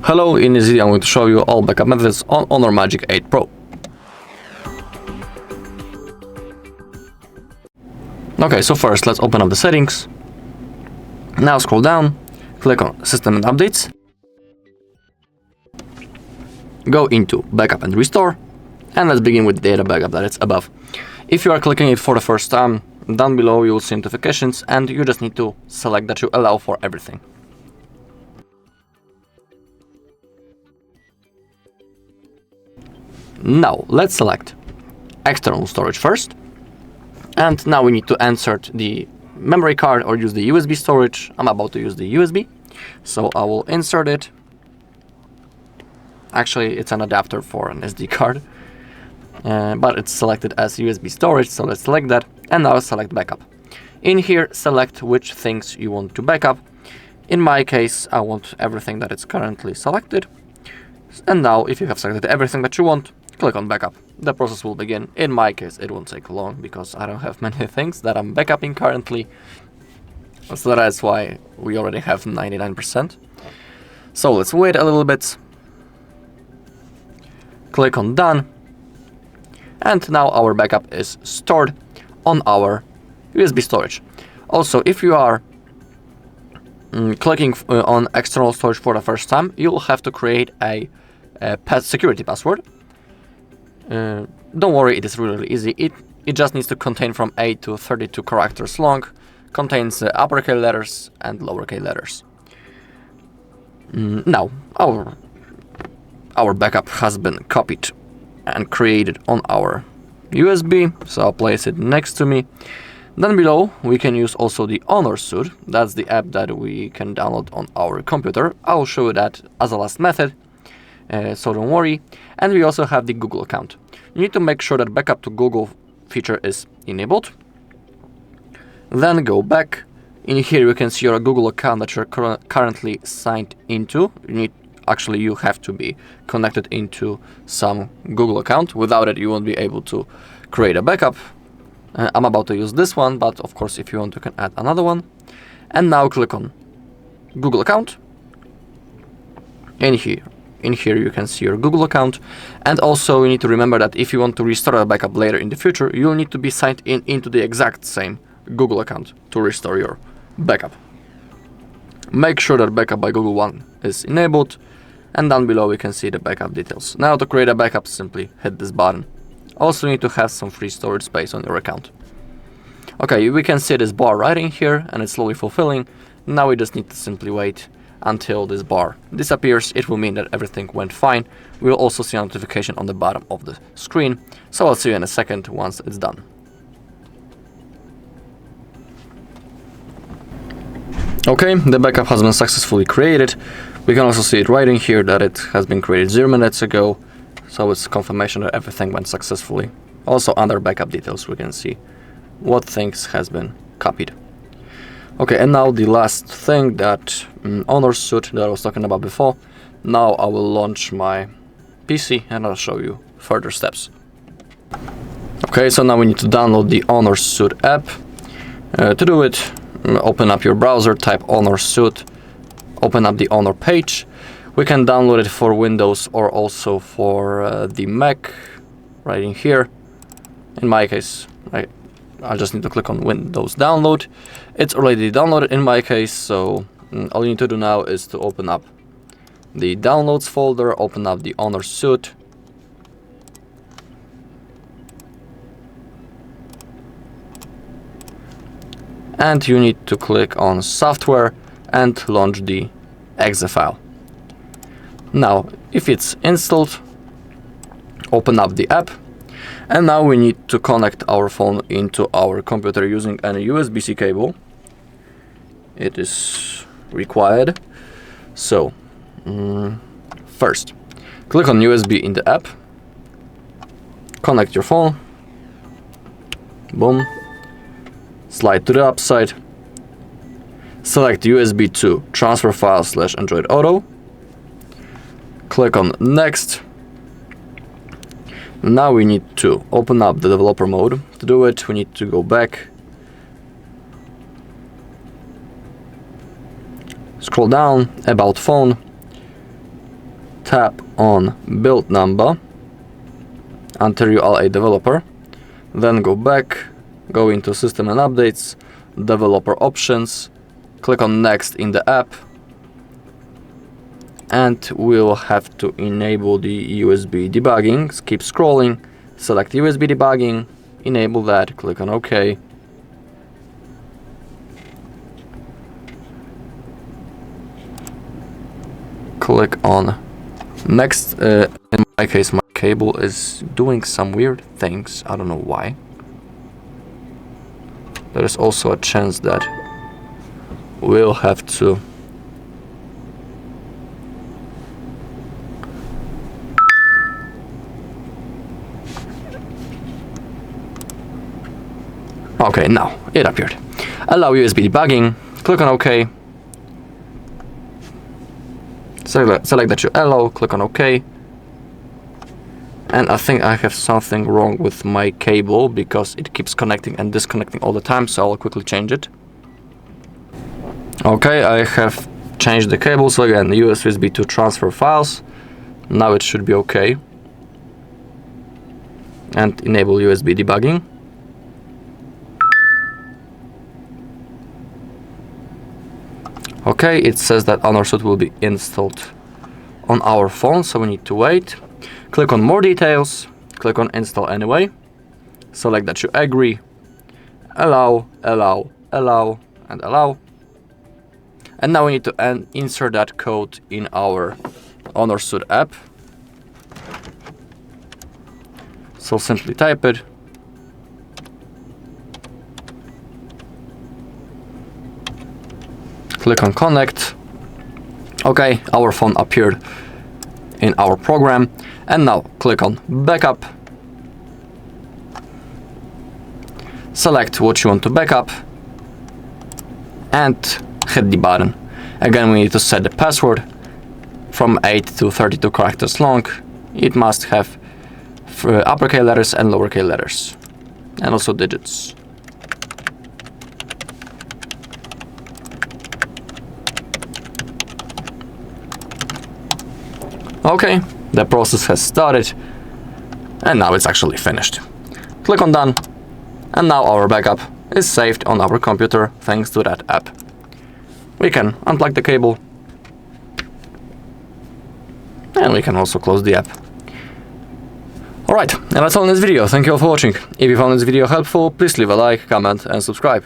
Hello, in this video I'm going to show you all backup methods on HONOR Magic8 Pro. Okay, so first let's open up the settings. Now scroll down, click on System and Updates. Go into Backup and Restore, and let's begin with the data backup that is above. If you are clicking it for the first time, down below you will see notifications and you just need to select that you allow for everything. Now let's select external storage first, and now we need to insert the memory card or use the USB storage. I'm about to use the USB, so I will insert it. Actually, it's an adapter for an SD card, but it's selected as USB storage, so let's select that, and now select backup. In here, select which things you want to backup. In my case, I want everything that is currently selected, and now if you have selected everything that you want, click on backup. The process will begin. In my case, it won't take long because I don't have many things that I'm backupping currently, so that's why we already have 99%. So let's wait a little bit. Click on done, and now our backup is stored on our USB storage. Also, if you are clicking on external storage for the first time, you will have to create a security password. Don't worry, it is really easy. It just needs to contain from 8 to 32 characters long, contains uppercase letters and lowercase letters. Now our backup has been copied and created on our USB, so I'll place it next to me. Then below we can use also the HONOR suite. That's the app that we can download on our computer. I'll show you that as a last method, so don't worry. And we also have the Google account. You need to make sure that backup to Google feature is enabled. Then go back. In here you can see your Google account that you're currently signed into. You have to be connected into some Google account. Without it, you won't be able to create a backup. I'm about to use this one, but of course, if you want, you can add another one. And now click on Google account. In here you can see your Google account. And also you need to remember that if you want to restore a backup later in the future, you'll need to be signed into the exact same Google account to restore your backup. Make sure that backup by Google One is enabled. And down below we can see the backup details. Now to create a backup, simply hit this button. Also, you need to have some free storage space on your account. Okay, we can see this bar right in here and it's slowly fulfilling. Now we just need to simply wait until this bar disappears. It will mean that everything went fine. We'll also see a notification on the bottom of the screen. So I'll see you in a second once it's done. Okay, the backup has been successfully created. We can also see it right in here that it has been created 0 minutes ago. So it's confirmation that everything went successfully. Also under backup details we can see what things has been copied. Okay, and now the last thing, that HONOR suite that I was talking about before. Now I will launch my PC and I'll show you further steps. Okay, so now we need to download the HONOR suite app. To do it, open up your browser, type HONOR suite, open up the HONOR page. We can download it for Windows or also for the Mac, right in here. In my case, I just need to click on Windows download. It's already downloaded in my case, so all you need to do now is to open up the downloads folder, open up the HONOR suite. And you need to click on software and launch the exe file. Now, if it's installed, open up the app. And now we need to connect our phone into our computer using a USB-C cable. It is required. So, first, click on USB in the app. Connect your phone. Boom. Slide to the upside. Select USB to transfer file / Android Auto. Click on next. Now we need to open up the developer mode. To do it, we need to go back. Scroll down, about phone. tap on build number until you are a developer, then go back, go into system and updates, developer options, click on next in the app, and we'll have to enable the USB debugging. Keep scrolling, select USB debugging, enable that, click on OK. Click on next. In my case, my cable is doing some weird things. I don't know why. There is also a chance that we'll have to okay, now it appeared. Allow USB debugging, click on OK. Select that you allow, click on OK. And I think I have something wrong with my cable because it keeps connecting and disconnecting all the time, so I'll quickly change it. Okay, I have changed the cable, so again, USB to transfer files. Now it should be okay. And enable USB debugging. Okay, it says that HONOR suite will be installed on our phone, so we need to wait. Click on more details, click on install anyway, select that you agree, allow, allow, allow, and allow. And now we need to insert that code in our HONOR suite app. So simply type it. Click on connect. Okay, our phone appeared in our program. And now click on backup. Select what you want to backup and hit the button. Again, we need to set the password from 8 to 32 characters long. It must have uppercase letters and lowercase letters, and also digits. Okay, the process has started, and now it's actually finished. Click on done, and now our backup is saved on our computer thanks to that app. We can unplug the cable, and we can also close the app. Alright, and that's all in this video. Thank you all for watching. If you found this video helpful, please leave a like, comment and subscribe.